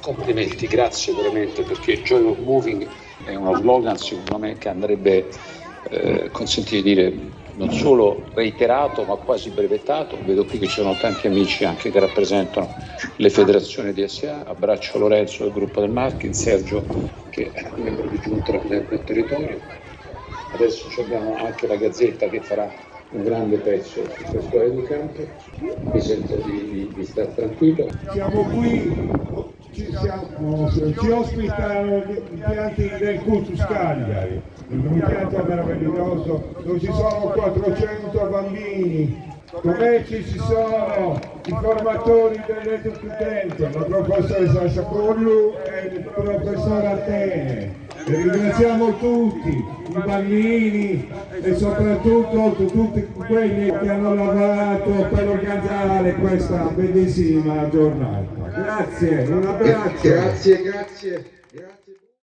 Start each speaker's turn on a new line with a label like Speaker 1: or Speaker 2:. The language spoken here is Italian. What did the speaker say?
Speaker 1: Complimenti, grazie veramente, perché Joy of Moving è uno slogan secondo me che andrebbe, consentire di dire, non solo reiterato ma quasi brevettato. Vedo qui che ci sono tanti amici anche che rappresentano le federazioni DSA. Abbraccio Lorenzo del gruppo del Martin, Sergio che è membro di giunta del territorio. Adesso abbiamo anche la Gazzetta che farà un grande pezzo su questo handicap. Mi sento di stare tranquillo.
Speaker 2: Siamo qui, ci ospitano gli impianti del Cultus Cagliari, un impianto meraviglioso dove ci sono 400 bambini, come ci sono i formatori dell'Educutente, la professoressa Sacollu e il professor Atene. E ringraziamo tutti, i bambini e soprattutto tutti quelli che hanno lavorato per organizzare questa bellissima giornata. Grazie, un abbraccio.
Speaker 3: Grazie.